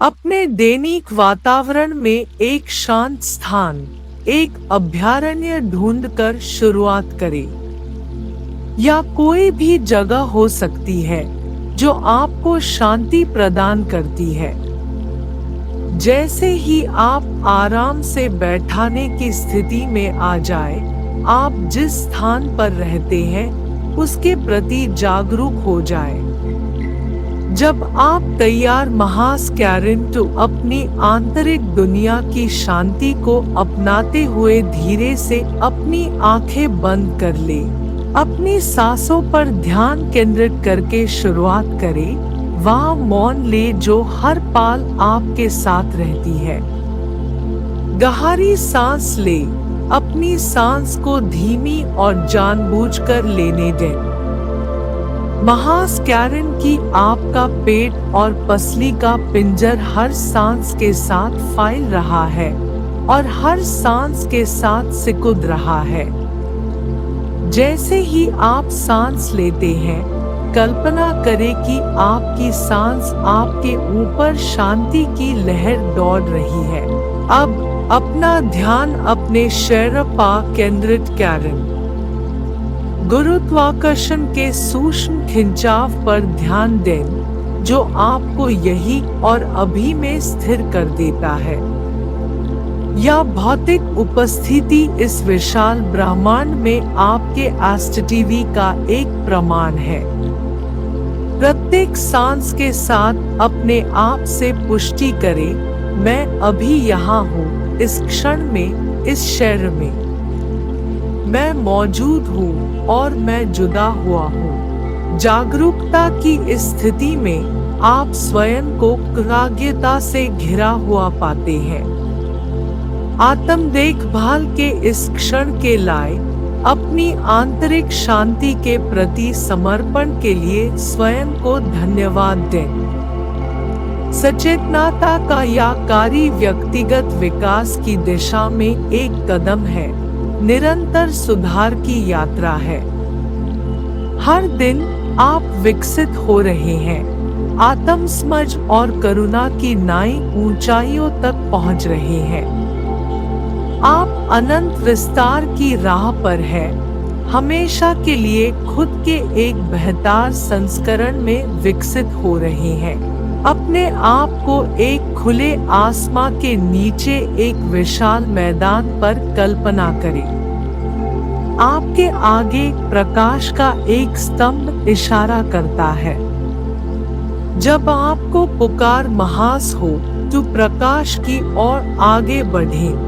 अपने दैनिक वातावरण में एक शांत स्थान, एक अभयारण्य ढूंढकर शुरुआत करें। या कोई भी जगह हो सकती है जो आपको शांति प्रदान करती है। जैसे ही आप आराम से बैठने की स्थिति में आ जाए, आप जिस स्थान पर रहते हैं उसके प्रति जागरूक हो जाए। जब आप तैयार महास्कैरेंटो अपनी आंतरिक दुनिया की शांति को अपनाते हुए धीरे से अपनी आंखें बंद कर ले। अपनी सांसों पर ध्यान केंद्रित करके शुरुआत करें। वह मौन ले जो हर पल आपके साथ रहती है। गहरी सांस ले। अपनी सांस को धीमी और जानबूझकर लेने दें। महास्कैरेंट की आपका पेट और पसली का पिंजर हर सांस के साथ फैल रहा है और हर सांस के साथ सिकुड़ रहा है। जैसे ही आप सांस लेते हैं, कल्पना करें कि आपकी सांस आपके ऊपर शांति की लहर दौड़ रही है। अब अपना ध्यान अपने शरीर पर केंद्रित करें। गुरुत्वाकर्षण के सूक्ष्म खिंचाव पर ध्यान दें जो आपको यही और अभी में स्थिर कर देता है। यह भौतिक उपस्थिति इस विशाल ब्रह्मांड में आपके अस्तित्व का एक प्रमाण है। प्रत्येक सांस के साथ अपने आप से पुष्टि करें, मैं अभी यहाँ हूँ, इस क्षण में, इस शरीर में। मैं मौजूद हूँ और मैं जुदा हुआ हूँ। जागरूकता की इस स्थिति में आप स्वयं को कृतज्ञता से घिरा हुआ पाते हैं। आत्म देखभाल के इस क्षण के लाए अपनी आंतरिक शांति के प्रति समर्पण के लिए स्वयं को धन्यवाद दें। सचेतनता का यह कार्य व्यक्तिगत विकास की दिशा में एक कदम है, निरंतर सुधार की यात्रा है। हर दिन आप विकसित हो रहे हैं, आत्मसमझ और करुणा की नई ऊंचाइयों तक पहुंच रहे हैं। आप अनंत विस्तार की राह पर हैं, हमेशा के लिए खुद के एक बेहतर संस्करण में विकसित हो रहे हैं। अपने आप को एक खुले आसमां के नीचे एक विशाल मैदान पर कल्पना करें। आपके आगे प्रकाश का एक स्तंभ इशारा करता है। जब आपको पुकार महसूस हो तो प्रकाश की ओर आगे बढ़ें।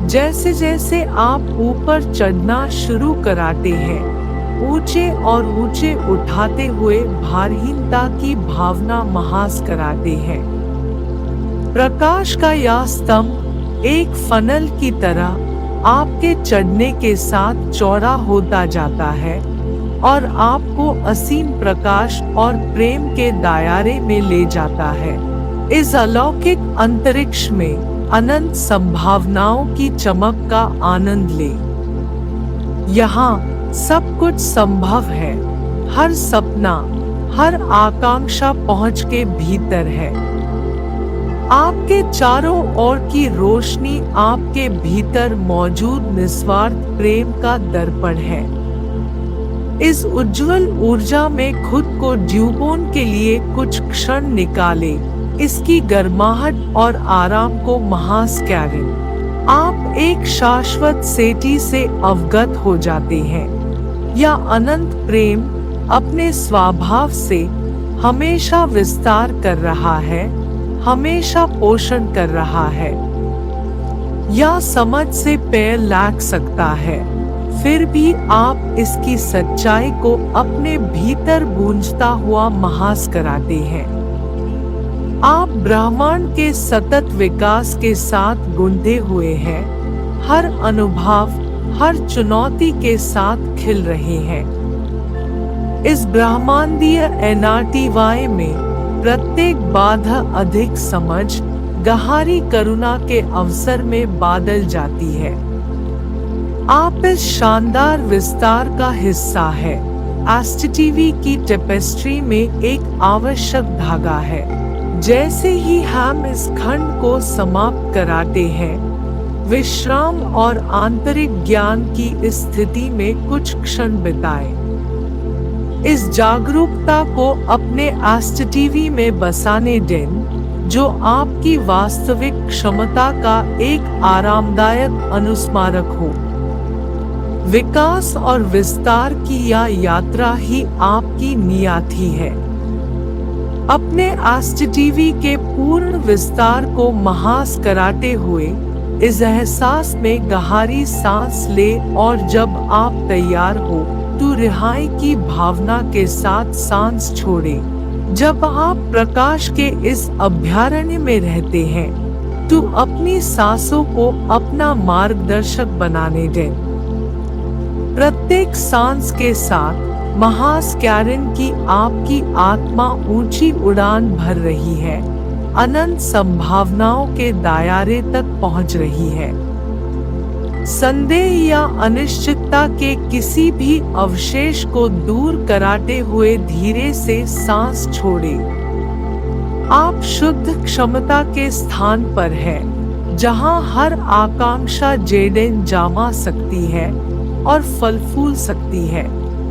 जैसे जैसे आप ऊपर चढ़ना शुरू कराते हैं, ऊंचे और ऊंचे उठाते हुए भारहीनता की भावना महसूस कराते हैं। प्रकाश का यह स्तंभ एक फनल की तरह आपके चढ़ने के साथ चौड़ा होता जाता है और आपको असीम प्रकाश और प्रेम के दायरे में ले जाता है। इस अलौकिक अंतरिक्ष में अनंत संभावनाओं की चमक का आनंद ले। यहाँ सब कुछ संभव है। हर सपना, हर आकांक्षा पहुंच के भीतर है। आपके चारों ओर की रोशनी आपके भीतर मौजूद निस्वार्थ प्रेम का दर्पण है। इस उज्जवल ऊर्जा में खुद को डूबोने के लिए कुछ क्षण निकाले। इसकी गर्माहट और आराम को महसूस करें। आप एक शाश्वत स्थिति से अवगत हो जाते हैं। यह अनंत प्रेम अपने स्वभाव से हमेशा विस्तार कर रहा है, हमेशा पोषण कर रहा है। यह समझ से पैर लग सकता है, फिर भी आप इसकी सच्चाई को अपने भीतर गूंजता हुआ महसूस कराते हैं। आप ब्रह्मांड के सतत विकास के साथ गुंथे हुए हैं। हर अनुभव, हर चुनौती के साथ खिल रहे हैं। इस ब्रह्मांडीय एनआरटीवाई में प्रत्येक बाधा अधिक समझ, गहरी करुणा के अवसर में बदल जाती है। आप इस शानदार विस्तार का हिस्सा है। अस्तित्व की टेपेस्ट्री में एक आवश्यक धागा है। जैसे ही हम इस खंड को समाप्त कराते हैं, विश्राम और आंतरिक ज्ञान की स्थिति में कुछ क्षण बिताएं। इस जागरूकता को अपने आस्ट टीवी में बसाने दें, जो आपकी वास्तविक क्षमता का एक आरामदायक अनुस्मारक हो। विकास और विस्तार की यह यात्रा ही आपकी नियति है। अपने आस्ट टीवी के पूर्ण विस्तार को महास कराते हुए इस एहसास में गहरी सांस ले, और जब आप तैयार हो तो रिहाई की भावना के साथ सांस छोड़ें। जब आप प्रकाश के इस अभयारण्य में रहते हैं तो अपनी सांसों को अपना मार्गदर्शक बनाने दें। प्रत्येक सांस के साथ महास्कैरन की आपकी आत्मा ऊंची उड़ान भर रही है, अनंत संभावनाओं के दायरे तक पहुंच रही है। संदेह या अनिश्चितता के किसी भी अवशेष को दूर कराते हुए धीरे से सांस छोड़ें। आप शुद्ध क्षमता के स्थान पर हैं, जहां हर आकांक्षा जेडेन जामा सकती है और फल फूल सकती है।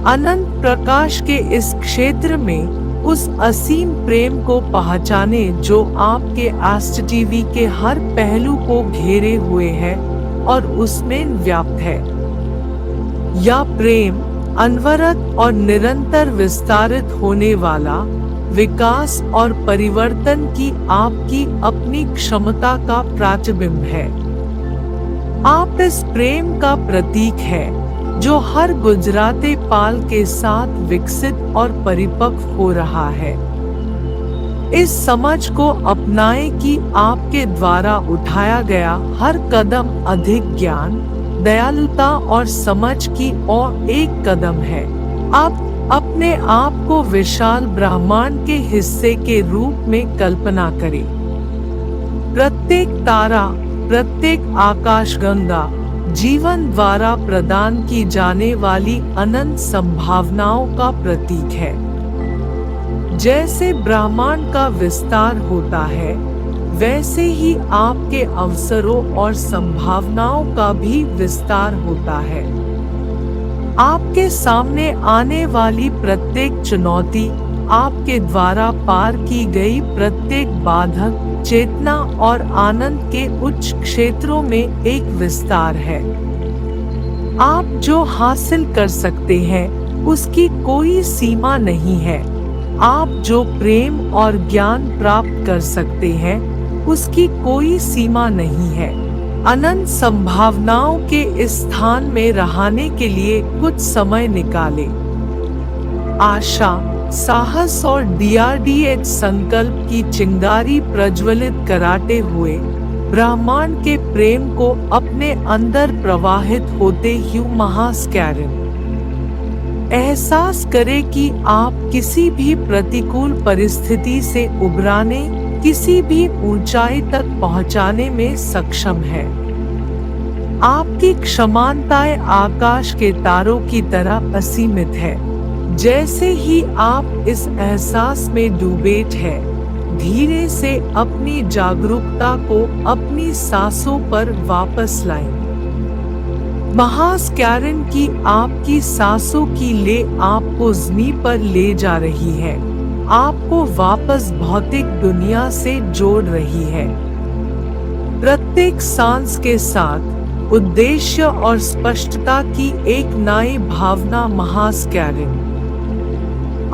अनंत प्रकाश के इस क्षेत्र में उस असीम प्रेम को पहचाने जो आपके आस्ट टीवी के हर पहलू को घेरे हुए है और उसमें व्याप्त है। यह प्रेम अनवरत और निरंतर विस्तारित होने वाला विकास और परिवर्तन की आपकी अपनी क्षमता का प्रतिबिंब है। आप इस प्रेम का प्रतीक है जो हर गुजराते पाल के साथ विकसित और परिपक्व हो रहा है। इस समझ को अपनाएं कि आपके द्वारा उठाया गया हर कदम अधिक ज्ञान, दयालुता और समझ की ओर एक कदम है। आप अपने आप को विशाल ब्रह्मांड के हिस्से के रूप में कल्पना करें। प्रत्येक तारा, प्रत्येक आकाशगंगा जीवन द्वारा प्रदान की जाने वाली अनंत संभावनाओं का प्रतीक है। जैसे ब्रह्मांड का विस्तार होता है, वैसे ही आपके अवसरों और संभावनाओं का भी विस्तार होता है। आपके सामने आने वाली प्रत्येक चुनौती, आपके द्वारा पार की गई प्रत्येक बाधक, चेतना और आनंद के उच्च क्षेत्रों में एक विस्तार है। आप जो हासिल कर सकते हैं उसकी कोई सीमा नहीं है। आप जो प्रेम और ज्ञान प्राप्त कर सकते हैं उसकी कोई सीमा नहीं है। अनंत संभावनाओं के इस स्थान में रहने के लिए कुछ समय निकालें। आशा, साहस और DRDH संकल्प की चिंगारी प्रज्वलित कराते हुए ब्रह्मांड के प्रेम को अपने अंदर प्रवाहित होते हुए महास्कैरन एहसास करें कि आप किसी भी प्रतिकूल परिस्थिति से उबरने, किसी भी ऊंचाई तक पहुंचाने में सक्षम है। आपकी क्षमताएं आकाश के तारों की तरह असीमित है। जैसे ही आप इस एहसास में डूबे हैं, धीरे से अपनी जागरूकता को अपनी सांसों पर वापस लाएं। महास्कैरन की आपकी सांसों की ले आपको ज़मीन पर ले जा रही है, आपको वापस भौतिक दुनिया से जोड़ रही है। प्रत्येक सांस के साथ उद्देश्य और स्पष्टता की एक नई भावना महास्कैरन।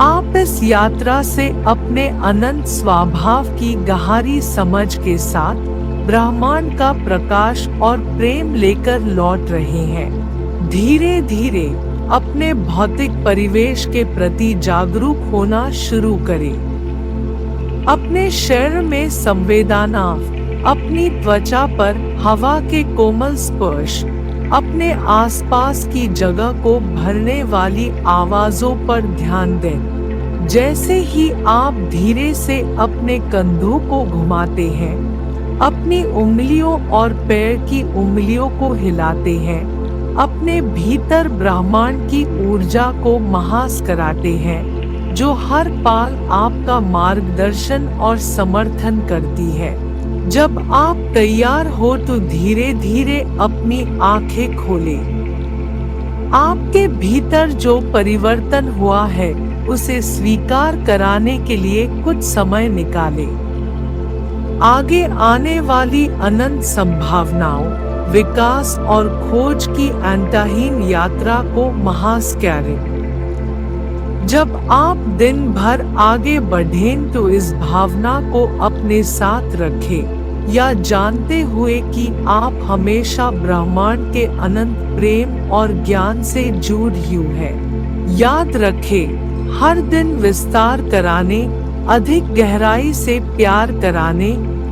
आप इस यात्रा से अपने अनंत स्वभाव की गहरी समझ के साथ ब्रह्मांड का प्रकाश और प्रेम लेकर लौट रहे हैं। धीरे धीरे अपने भौतिक परिवेश के प्रति जागरूक होना शुरू करें। अपने शरीर में संवेदना, अपनी त्वचा पर हवा के कोमल स्पर्श, अपने आसपास की जगह को भरने वाली आवाजों पर ध्यान दें। जैसे ही आप धीरे से अपने कंधों को घुमाते हैं, अपनी उंगलियों और पैर की उंगलियों को हिलाते हैं, अपने भीतर ब्रह्मांड की ऊर्जा को महास कराते हैं, जो हर पाल आपका मार्गदर्शन और समर्थन करती है। जब आप तैयार हो तो धीरे धीरे अपनी आंखें खोलें। आपके भीतर जो परिवर्तन हुआ है उसे स्वीकार कराने के लिए कुछ समय निकालें। आगे आने वाली अनंत संभावनाओं, विकास और खोज की अंतहीन यात्रा को महसूस करें। जब आप दिन भर आगे बढ़ें तो इस भावना को अपने साथ रखें, या जानते हुए कि आप हमेशा ब्रह्मांड के अनंत प्रेम और ज्ञान से जुड़े हुए हैं। याद रखें, हर दिन विस्तार कराने, अधिक गहराई से प्यार कराने,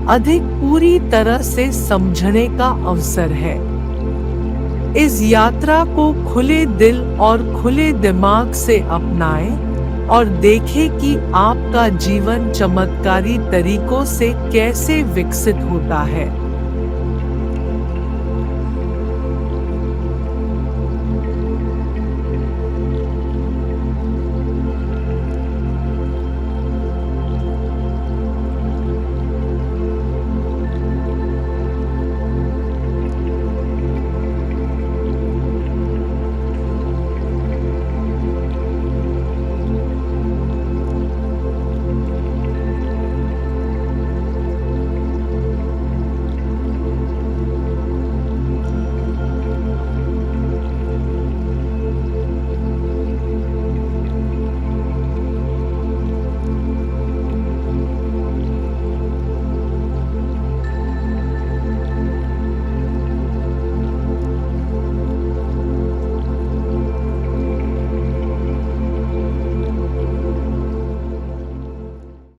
अधिक पूरी तरह से समझने का अवसर है। इस यात्रा को खुले दिल और खुले दिमाग से अपनाएं और देखें कि आपका जीवन चमत्कारी तरीकों से कैसे विकसित होता है।